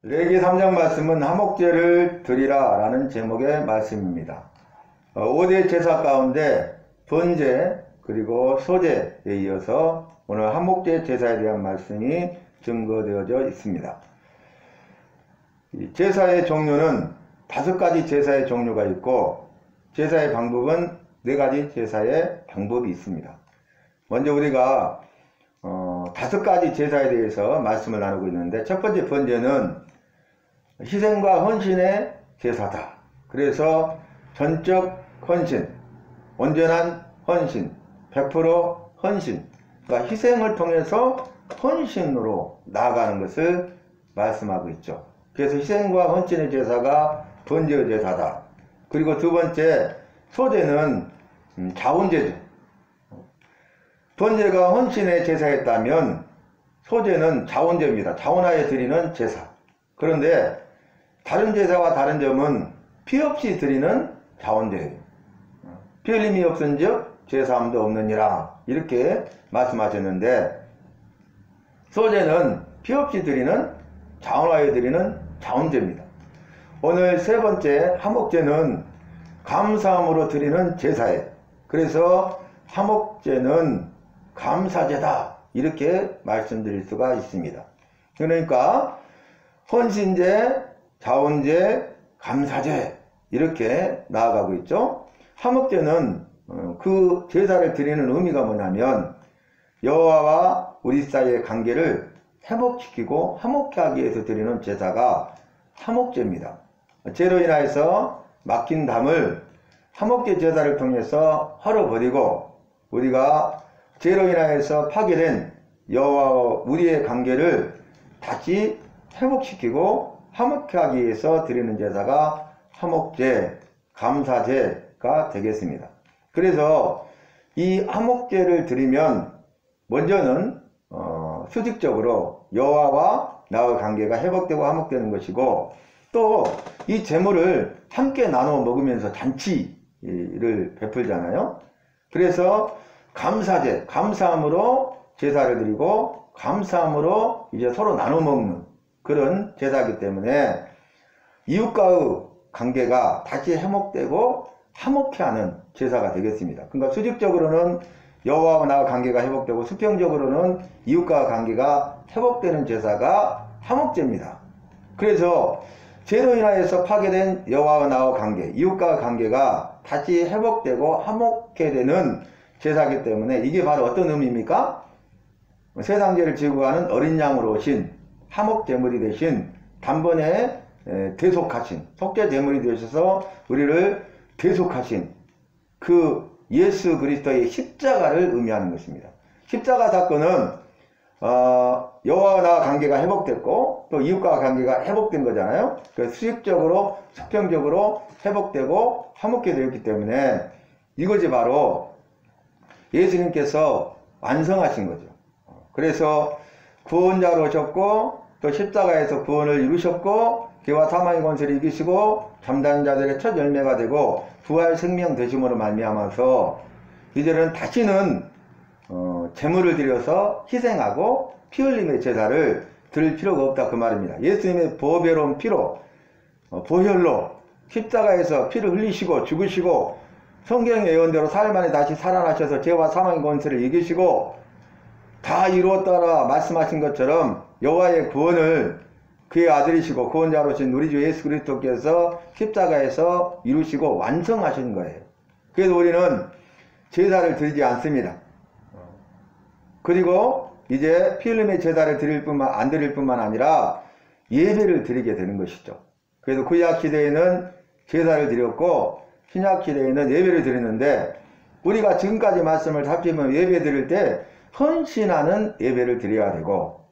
레위기 3장 말씀은 화목제를 드리라 라는 제목의 말씀입니다. 5대 제사 가운데 번제 그리고 소제에 이어서 오늘 화목제 제사에 대한 말씀이 증거되어져 있습니다. 제사의 종류는 5가지 제사의 종류가 있고 제사의 방법은 4가지 제사의 방법이 있습니다. 먼저 우리가 5가지 제사에 대해서 말씀을 나누고 있는데, 첫 번째 번제는 희생과 헌신의 제사다. 그래서 전적 헌신, 온전한 헌신, 100% 헌신, 그러니까 희생을 통해서 헌신으로 나아가는 것을 말씀하고 있죠. 그래서 희생과 헌신의 제사가 번제의 제사다. 그리고 두 번째 소제는 자원제죠. 번제가 헌신의 제사였다면 소제는 자원제입니다. 자원하여 드리는 제사. 그런데 다른 제사와 다른 점은 피 없이 드리는 자원제예요. 피 흘림이 없은즉 제사함도 없느니라, 이렇게 말씀하셨는데, 소제는 피 없이 드리는 자원하여 드리는 자원제입니다. 오늘 세 번째 화목제는 감사함으로 드리는 제사예요. 그래서 화목제는 감사제다, 이렇게 말씀드릴 수가 있습니다. 그러니까 헌신제, 자원제, 감사제 이렇게 나아가고 있죠. 화목제는 그 제사를 드리는 의미가 뭐냐면 여호와와 우리 사이의 관계를 회복시키고 화목케 하기 위해서 드리는 제사가 화목제입니다. 죄로 인하여서 막힌 담을 화목제 제사를 통해서 헐어버리고, 우리가 죄로 인하여서 파괴된 여호와와 우리의 관계를 다시 회복시키고 화목케 하기 위해서 드리는 제사가 화목제, 감사제가 되겠습니다. 그래서 이 화목제를 드리면 먼저는 수직적으로 여호와와 나의 관계가 회복되고 화목되는 것이고, 또 이 제물을 함께 나눠 먹으면서 잔치를 베풀잖아요. 그래서 감사제, 감사함으로 제사를 드리고 감사함으로 이제 서로 나눠 먹는 그런 제사이기 때문에 이웃과의 관계가 다시 회복되고 화목케 하는 제사가 되겠습니다. 그러니까 수직적으로는 여호와와 나의 관계가 회복되고 수평적으로는 이웃과의 관계가 회복되는 제사가 화목제입니다. 그래서 죄로 인하여서 파괴된 여호와와 나의 관계, 이웃과의 관계가 다시 회복되고 화목케 되는 제사이기 때문에 이게 바로 어떤 의미입니까? 세상 죄를 지고 가는 어린 양으로 오신 화목제물이 되신, 단번에 대속하신, 속죄제물이 되셔서 우리를 대속하신 그 예수 그리스도의 십자가를 의미하는 것입니다. 십자가 사건은 여호와와 나와 관계가 회복됐고 또 이웃과 관계가 회복된 거잖아요. 그래서 수직적으로 수평적으로 회복되고 화목케 되었기 때문에 이것이 바로 예수님께서 완성하신 거죠. 그래서 구원자로 오셨고 또 십자가에서 구원을 이루셨고 죄와 사망의 권세를 이기시고 잠자는 자들의 첫 열매가 되고 부활 생명 되심으로 말미암아서 이제는 다시는 제물을 드려서 희생하고 피 흘림의 제사를 드릴 필요가 없다, 그 말입니다. 예수님의 보배로운 피로, 보혈로 십자가에서 피를 흘리시고 죽으시고 성경의 예언대로 사흘 만에 다시 살아나셔서 죄와 사망의 권세를 이기시고 다 이루었다라 말씀하신 것처럼 여호와의 구원을 그의 아들이시고 구원자로 오신 우리 주 예수 그리스도께서 십자가에서 이루시고 완성하신 거예요. 그래서 우리는 제사를 드리지 않습니다. 그리고 이제 피 흘림의 제사를 안 드릴 뿐만 아니라 예배를 드리게 되는 것이죠. 그래서 구약 시대에는 제사를 드렸고 신약 시대에는 예배를 드리는데, 우리가 지금까지 말씀을 살피면 예배 드릴 때 헌신하는 예배를 드려야 되고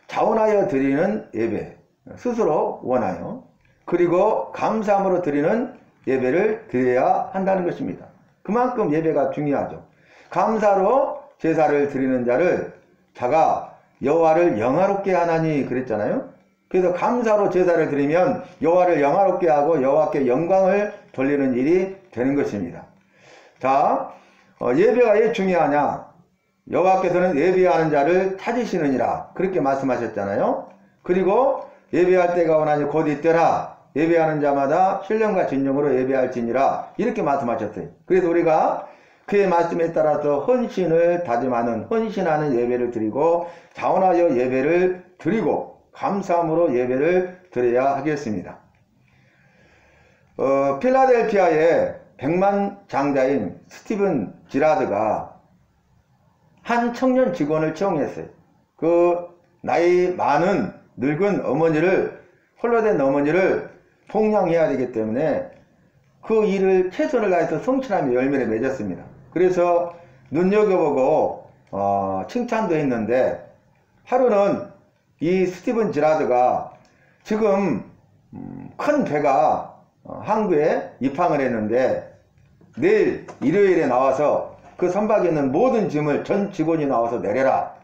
자원하여 드리는 예배, 스스로 원하여, 그리고 감사함으로 드리는 예배를 드려야 한다는 것입니다. 그만큼 예배가 중요하죠. 감사로 제사를 드리는 자가 여호와를 영화롭게 하나니 그랬잖아요. 그래서 감사로 제사를 드리면 여호와를 영화롭게 하고 여호와께 영광을 돌리는 일이 되는 것입니다. 자, 예배가 왜 중요하냐? 여호와께서는 예배하는 자를 찾으시느니라, 그렇게 말씀하셨잖아요. 그리고 예배할 때가 오나니 곧 이때라. 예배하는 자마다 신령과 진정으로 예배할지니라. 이렇게 말씀하셨어요. 그래서 우리가 그의 말씀에 따라서 헌신을 다짐하는, 헌신하는 예배를 드리고 자원하여 예배를 드리고 감사함으로 예배를 드려야 하겠습니다. 필라델피아의 백만 장자인 스티븐 지라드가 한 청년 직원을 채용했어요. 그 나이 많은 늙은 어머니를, 홀로 된 어머니를 봉양해야 되기 때문에 그 일을 최선을 다해서 성실하며 열매를 맺었습니다. 그래서 눈여겨보고 칭찬도 했는데, 하루는 이 스티븐 지라드가 지금 큰 배가 항구에 입항을 했는데 내일 일요일에 나와서 그 선박에 있는 모든 짐을 전 직원이 나와서 내려라.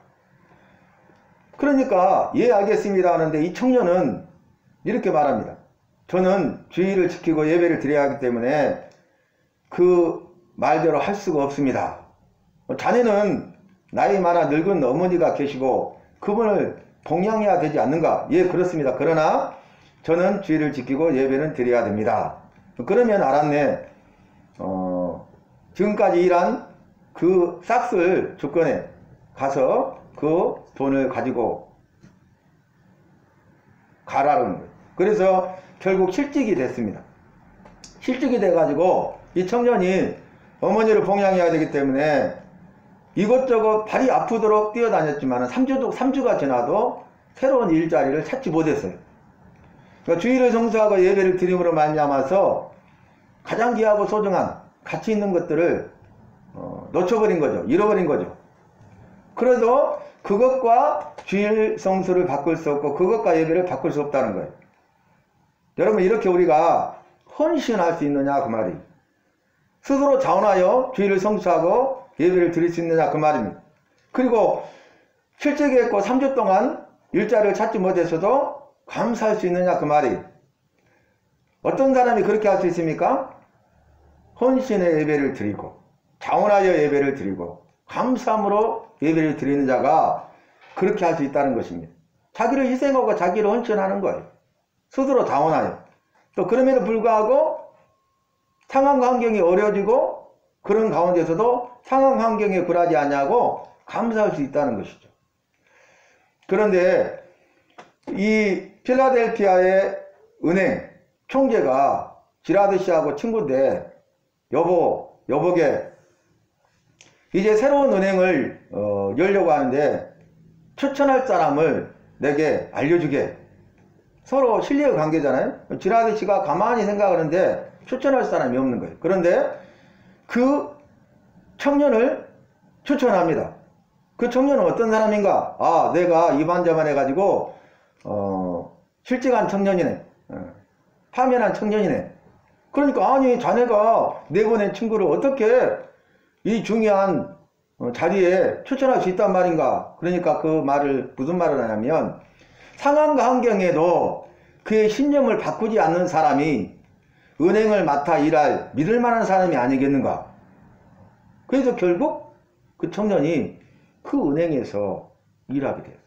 그러니까 예 알겠습니다 하는데 이 청년은 이렇게 말합니다. 저는 주의를 지키고 예배를 드려야 하기 때문에 그 말대로 할 수가 없습니다. 자네는 나이 많아 늙은 어머니가 계시고 그분을 봉양해야 되지 않는가? 예 그렇습니다. 그러나 저는 주의를 지키고 예배는 드려야 됩니다. 그러면 알았네. 지금까지 일한 그 싹쓸 조건에 가서 그 돈을 가지고 가라는 거예요. 그래서 결국 실직이 됐습니다. 실직이 돼가지고 이 청년이 어머니를 봉양해야 되기 때문에 이것저것 발이 아프도록 뛰어다녔지만 3주가 지나도 새로운 일자리를 찾지 못했어요. 그러니까 주의를 성수하고 예배를 드림으로 말미암아서 가장 귀하고 소중한 가치 있는 것들을 놓쳐버린 거죠. 잃어버린 거죠. 그래도 그것과 주일 성수를 바꿀 수 없고 그것과 예배를 바꿀 수 없다는 거예요. 여러분 이렇게 우리가 헌신할 수 있느냐 그 말이, 스스로 자원하여 주일을 성수하고 예배를 드릴 수 있느냐 그 말입니다. 그리고 실직했고 3주 동안 일자리를 찾지 못해서도 감사할 수 있느냐 그 말이, 어떤 사람이 그렇게 할 수 있습니까? 헌신의 예배를 드리고 자원하여 예배를 드리고 감사함으로 예배를 드리는 자가 그렇게 할 수 있다는 것입니다. 자기를 희생하고 자기를 헌신하는 거예요. 스스로 자원하여. 또 그럼에도 불구하고 상황 환경이 어려워지고 그런 가운데서도 상황 환경에 굴하지 않냐고 감사할 수 있다는 것이죠. 그런데 이 필라델피아의 은행 총재가 지라드 씨하고 친구인데 여보게 이제 새로운 은행을 열려고 하는데 추천할 사람을 내게 알려주게. 서로 신뢰의 관계잖아요. 지라드 씨가 가만히 생각하는데 추천할 사람이 없는 거예요. 그런데 그 청년을 추천합니다. 그 청년은 어떤 사람인가? 아, 내가 이반저반 해가지고 실직한 청년이네. 파면한 청년이네. 그러니까 아니 자네가 내보낸 친구를 어떻게 이 중요한 자리에 추천할 수 있단 말인가? 그러니까 그 말을 무슨 말을 하냐면 상황과 환경에도 그의 신념을 바꾸지 않는 사람이 은행을 맡아 일할 믿을 만한 사람이 아니겠는가? 그래서 결국 그 청년이 그 은행에서 일하게 됐어요.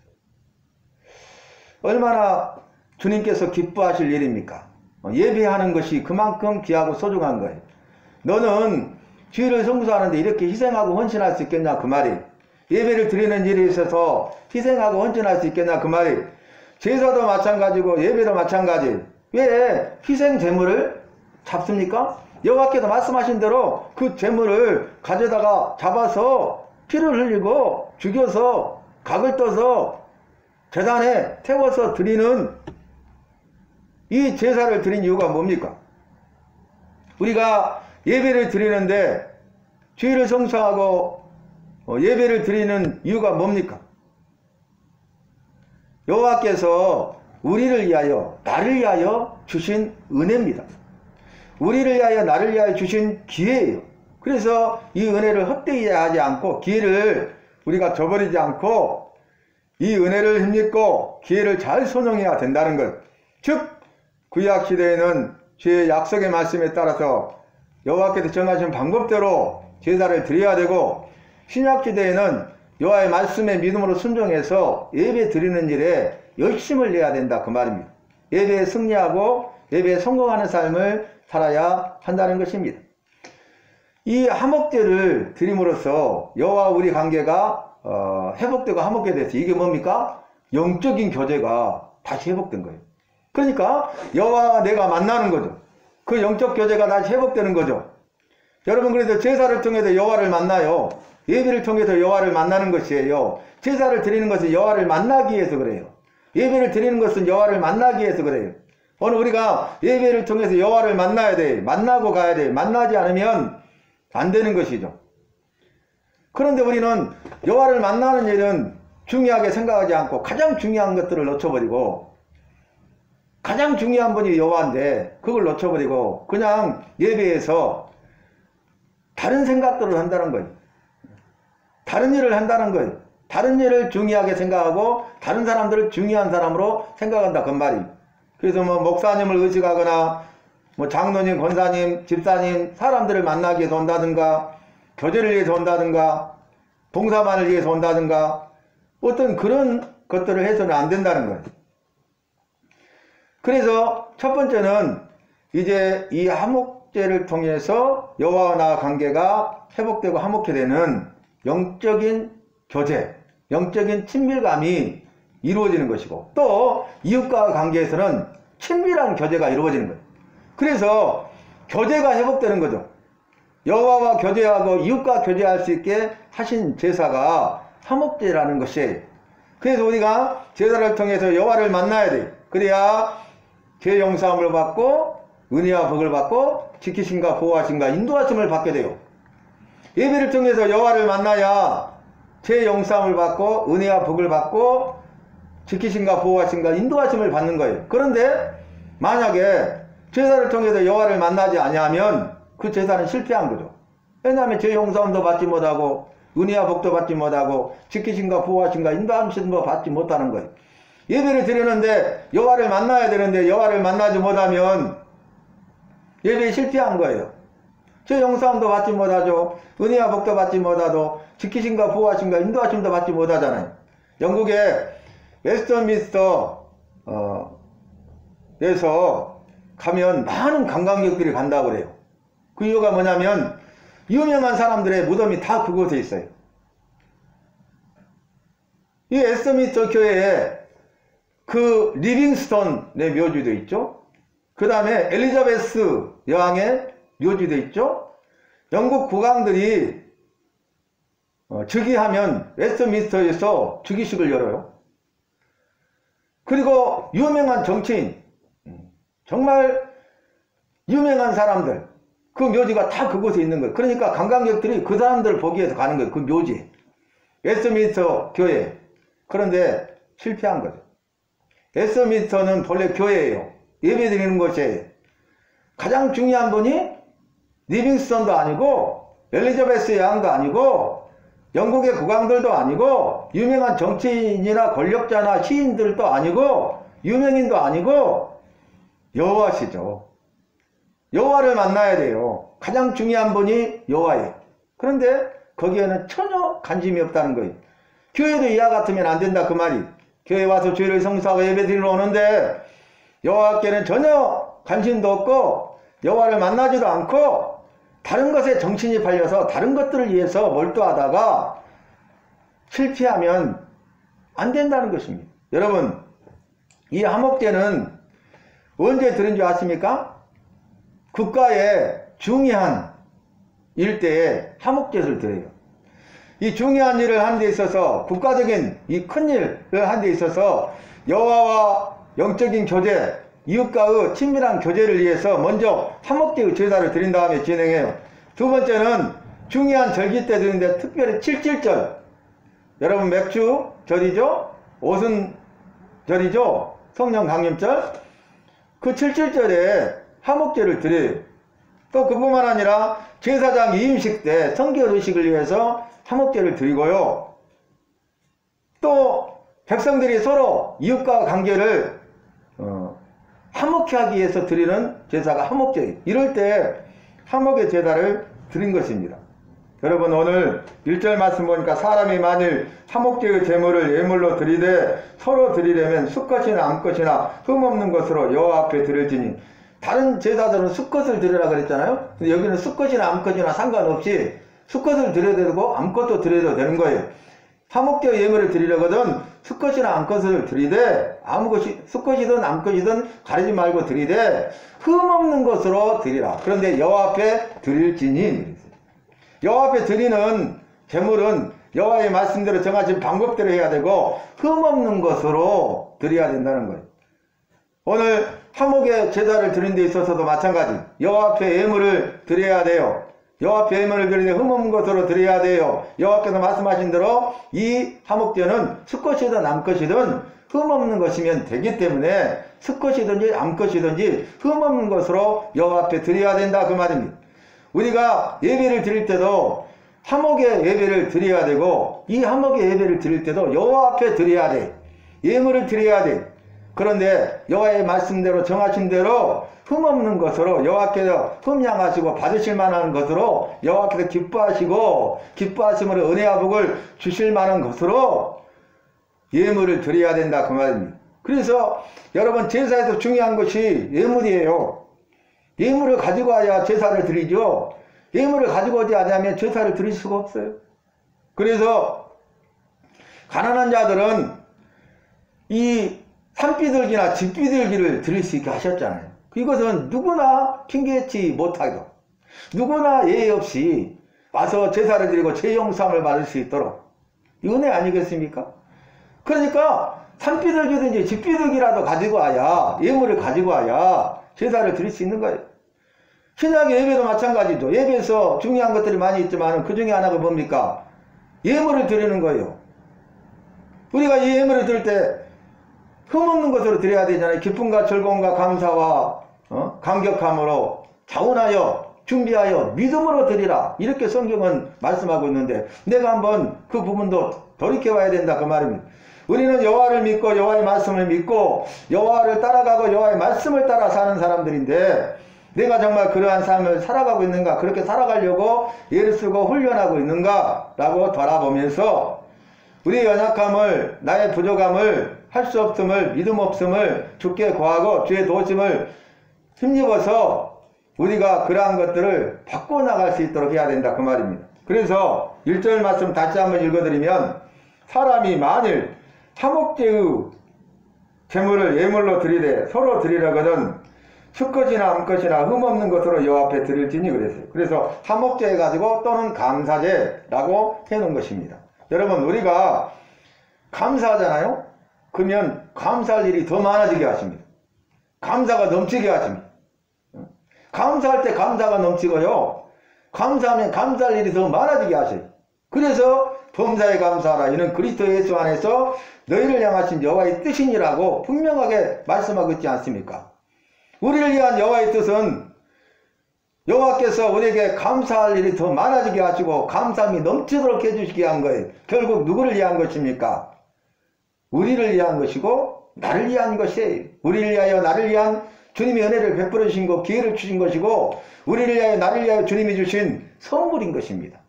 얼마나 주님께서 기뻐하실 일입니까? 예배하는 것이 그만큼 귀하고 소중한 거예요. 너는 주일을 성수하는데 이렇게 희생하고 헌신할 수 있겠냐 그 말이, 예배를 드리는 일에 있어서 희생하고 헌신할 수 있겠냐 그 말이, 제사도 마찬가지고 예배도 마찬가지. 왜 희생 제물을 잡습니까? 여호와께서 말씀하신 대로 그 제물을 가져다가 잡아서 피를 흘리고 죽여서 각을 떠서 제단에 태워서 드리는 이 제사를 드린 이유가 뭡니까? 우리가 예배를 드리는데 주일을 성수하고 예배를 드리는 이유가 뭡니까? 여호와께서 우리를 위하여 나를 위하여 주신 은혜입니다. 우리를 위하여 나를 위하여 주신 기회예요. 그래서 이 은혜를 헛되이 하지 않고 기회를 우리가 저버리지 않고 이 은혜를 힘입고 기회를 잘 선용해야 된다는 것. 즉 구약시대에는 주의 약속의 말씀에 따라서 여호와께서 정하신 방법대로 제사를 드려야 되고, 신약시대에는 여호와의 말씀에 믿음으로 순종해서 예배 드리는 일에 열심을 내야 된다 그 말입니다. 예배에 승리하고 예배에 성공하는 삶을 살아야 한다는 것입니다. 이 화목제를 드림으로써 여호와 우리 관계가 회복되고 화목게 돼서 이게 뭡니까? 영적인 교제가 다시 회복된 거예요. 그러니까 여호와와 내가 만나는 거죠. 그 영적 교제가 다시 회복되는 거죠. 여러분, 그래서 제사를 통해서 여호와를 만나요. 예배를 통해서 여호와를 만나는 것이에요. 제사를 드리는 것은 여호와를 만나기 위해서 그래요. 예배를 드리는 것은 여호와를 만나기 위해서 그래요. 오늘 우리가 예배를 통해서 여호와를 만나야 돼. 만나고 가야 돼. 만나지 않으면 안 되는 것이죠. 그런데 우리는 여호와를 만나는 일은 중요하게 생각하지 않고 가장 중요한 것들을 놓쳐버리고, 가장 중요한 분이 여호와인데 그걸 놓쳐버리고 그냥 예배에서 다른 생각들을 한다는 거예요. 다른 일을 한다는 거예요. 다른 일을 중요하게 생각하고 다른 사람들을 중요한 사람으로 생각한다 그 말이. 그래서 뭐 목사님을 의식하거나 뭐 장로님, 권사님, 집사님, 사람들을 만나기 위해서 온다든가, 교제를 위해서 온다든가, 봉사만을 위해서 온다든가, 어떤 그런 것들을 해서는 안 된다는 거예요. 그래서 첫 번째는 이제 이 화목제를 통해서 여호와와 나 관계가 회복되고 화목해 되는 영적인 교제, 영적인 친밀감이 이루어지는 것이고, 또 이웃과 관계에서는 친밀한 교제가 이루어지는 거예요. 그래서 교제가 회복되는 거죠. 여호와와 교제하고 이웃과 교제할 수 있게 하신 제사가 화목제라는 것이에요. 그래서 우리가 제사를 통해서 여호와를 만나야 돼. 그래야 죄 용서함을 받고 은혜와 복을 받고 지키심과 보호하심과 인도하심을 받게 돼요. 예배를 통해서 여호와를 만나야 죄 용서함을 받고 은혜와 복을 받고 지키심과 보호하심과 인도하심을 받는 거예요. 그런데 만약에 제사를 통해서 여호와를 만나지 아니하면 그 제사는 실패한 거죠. 왜냐하면 죄 용서함도 받지 못하고 은혜와 복도 받지 못하고 지키심과 보호하심과 인도하심도 받지 못하는 거예요. 예배를 드리는데 여호와를 만나야 되는데 여호와를 만나지 못하면 예배에 실패한 거예요. 죄 용서함도 받지 못하죠. 은혜와 복도 받지 못하고 지키심과 보호하심과 인도하심도 받지 못하잖아요. 영국의 웨스트민스터 에서 가면 많은 관광객들이 간다고 그래요. 그 이유가 뭐냐면 유명한 사람들의 무덤이 다 그곳에 있어요. 이 웨스트민스터 교회에 그 리빙스톤의 묘지도 있죠. 그 다음에 엘리자베스 여왕의 묘지도 있죠. 영국 국왕들이 즉위하면 웨스트민스터에서 즉위식을 열어요. 그리고 유명한 정치인, 정말 유명한 사람들, 그 묘지가 다 그곳에 있는 거예요. 그러니까 관광객들이 그 사람들을 보기 위해서 가는 거예요. 그 묘지. 웨스트민스터 교회. 그런데 실패한 거죠. 웨스트민스터는 본래 교회예요. 예배 드리는 곳이에요. 가장 중요한 분이 리빙스턴도 아니고 엘리자베스 여왕도 아니고 영국의 국왕들도 아니고 유명한 정치인이나 권력자나 시인들도 아니고 유명인도 아니고 여호와시죠. 여호와를 만나야 돼요. 가장 중요한 분이 여호와예요. 그런데 거기에는 전혀 관심이 없다는 거예요. 교회도 이와 같으면 안 된다 그 말이. 교회 와서 주일을 성수하고 예배 드리러 오는데 여호와께는 전혀 관심도 없고 여호와를 만나지도 않고 다른 것에 정신이 팔려서 다른 것들을 위해서 몰두하다가 실패하면 안 된다는 것입니다. 여러분, 이 화목제는 언제 드린 줄 아십니까? 국가의 중요한 일대에 화목제를 드려요. 이 중요한 일을 하는 데 있어서, 국가적인 이 큰 일을 하는 데 있어서 여호와와 영적인 교제, 이웃과의 친밀한 교제를 위해서 먼저 화목제의 제사를 드린 다음에 진행해요. 두 번째는 중요한 절기 때 드리는데 특별히 77절. 여러분 맥주절이죠? 오순절이죠? 성령 강림절. 그 77절에 화목제를 드려요. 또 그뿐만 아니라 제사장 이임식 때 성결 의식을 위해서 화목제를 드리고요. 또 백성들이 서로 이웃과 관계를 화목케 하기 위해서 드리는 제사가 화목제예요. 이럴 때 화목의 제사를 드린 것입니다. 여러분 오늘 1절 말씀 보니까 사람이 만일 화목제의 제물을 예물로 드리되 서로 드리려면 수컷이나 암컷이나 흠없는 것으로 여호와 앞에 드릴지니, 다른 제사들은 수컷을 드리라 그랬잖아요. 근데 여기는 수컷이나 암컷이나 상관없이 수컷을 드려도 되고 암컷도 드려도 되는 거예요. 화목제 예물을 드리려거든 수컷이나 암컷을 드리되, 수컷이든 암컷이든 가리지 말고 드리되 흠없는 것으로 드리라. 그런데 여호와 앞에 드릴지니, 여호와 앞에 드리는 제물은 여호와의 말씀대로 정하신 방법대로 해야 되고 흠없는 것으로 드려야 된다는 거예요. 오늘 화목의 제사를 드리는 데 있어서도 마찬가지, 여호와 앞에 예물을 드려야 돼요. 여호와 앞에 예물을 드리는데 흠없는 것으로 드려야 돼요. 여호와께서 말씀하신 대로 이 화목제는 수컷이든 암컷이든 흠없는 것이면 되기 때문에 수컷이든지 암컷이든지 흠없는 것으로 여호와 앞에 드려야 된다 그 말입니다. 우리가 예배를 드릴 때도 화목의 예배를 드려야 되고, 이 화목의 예배를 드릴 때도 여호와 앞에 드려야 돼. 예물을 드려야 돼. 그런데 여호와의 말씀대로 정하신 대로 흠없는 것으로 여호와께서 흠양하시고 받으실 만한 것으로, 여호와께서 기뻐하시고 기뻐하심으로 은혜와 복을 주실 만한 것으로 예물을 드려야 된다 그 말입니다. 그래서 여러분 제사에서 중요한 것이 예물이에요. 예물을 가지고 와야 제사를 드리죠. 예물을 가지고 오지 않으면 제사를 드릴 수가 없어요. 그래서 가난한 자들은 이 산비둘기나 집비둘기를 드릴 수 있게 하셨잖아요. 이것은 누구나 핑계치 못하고 누구나 예의 없이 와서 제사를 드리고 죄 용서함을 받을 수 있도록, 은혜 아니겠습니까? 그러니까 산비둘기든지 집비둘기라도 가지고 와야, 예물을 가지고 와야 제사를 드릴 수 있는 거예요. 신약의 예배도 마찬가지죠. 예배에서 중요한 것들이 많이 있지만 그 중에 하나가 뭡니까? 예물을 드리는 거예요. 우리가 이 예물을 드릴 때 흠없는 것으로 드려야 되잖아요. 기쁨과 즐거움과 감사와 감격함으로 자원하여 준비하여 믿음으로 드리라, 이렇게 성경은 말씀하고 있는데, 내가 한번 그 부분도 돌이켜봐야 된다 그 말입니다. 우리는 여호와를 믿고 여호와의 말씀을 믿고 여호와를 따라가고 여호와의 말씀을 따라 사는 사람들인데, 내가 정말 그러한 삶을 살아가고 있는가, 그렇게 살아가려고 애를 쓰고 훈련하고 있는가 라고 돌아보면서 우리의 연약함을, 나의 부족함을, 할 수 없음을, 믿음 없음을 주께 구하고 주의 도우심을 힘입어서 우리가 그러한 것들을 바꿔나갈 수 있도록 해야 된다 그 말입니다. 그래서 1절 말씀 다시 한번 읽어드리면, 사람이 만일 화목제의 제물을 예물로 드리되 서로 드리려거든 수컷이나 암컷이나 흠없는 것으로 여호와 앞에 드릴지니 그랬어요. 그래서 화목제 해가지고 또는 감사제라고 해놓은 것입니다. 여러분 우리가 감사하잖아요. 그러면 감사할 일이 더 많아지게 하십니다. 감사가 넘치게 하십니다. 감사할 때 감사가 넘치고요, 감사하면 감사할 일이 더 많아지게 하셔요. 그래서 범사에 감사하라, 이는 그리스도 예수 안에서 너희를 향하신 여호와의 뜻이니라고 분명하게 말씀하고 있지 않습니까? 우리를 위한 여호와의 뜻은 여호와께서 우리에게 감사할 일이 더 많아지게 하시고 감사함이 넘치도록 해주시게 한 거예요. 결국 누구를 위한 것입니까? 우리를 위한 것이고 나를 위한 것이에요. 우리를 위하여 나를 위한 주님의 은혜를 베풀어 주신 것, 기회를 주신 것이고, 우리를 위하여 나를 위하여 주님이 주신 선물인 것입니다.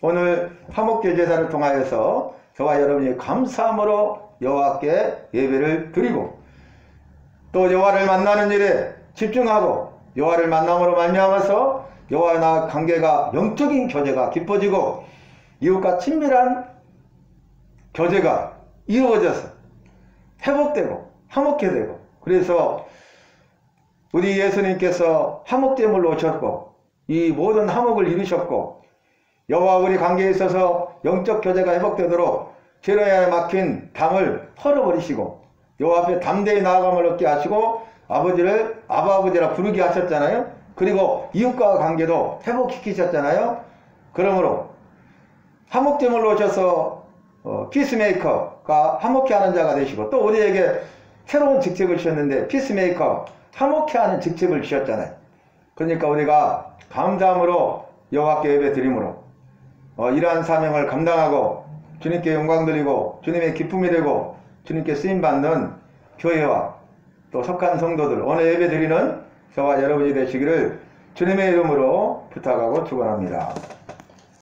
오늘 화목제 제사를 통하여서 저와 여러분이 감사함으로 여호와께 예배를 드리고, 또 여호와를 만나는 일에 집중하고 여호와를 만남으로 말미암아서 여호와와 나 관계가, 영적인 교제가 깊어지고 이웃과 친밀한 교제가 이루어져서 회복되고 화목해 되고, 그래서 우리 예수님께서 화목제물로 오셨고 이 모든 화목을 이루셨고, 여호와 우리 관계에 있어서 영적 교제가 회복되도록 죄로에 막힌 담을 털어버리시고 여호와 앞에 담대히 나아감을 얻게 하시고 아버지를 아버지라 부르게 하셨잖아요. 그리고 이웃과 관계도 회복시키셨잖아요. 그러므로 화목제물로 오셔서 피스메이커가 화목케 하는 자가 되시고, 또 우리에게 새로운 직책을 주셨는데 피스메이커, 화목케 하는 직책을 주셨잖아요. 그러니까 우리가 감사함으로 여호와께 예배 드림으로 이러한 사명을 감당하고 주님께 영광 드리고 주님의 기쁨이 되고 주님께 쓰임받는 교회와 또 속한 성도들, 오늘 예배 드리는 저와 여러분이 되시기를 주님의 이름으로 부탁하고 축원합니다.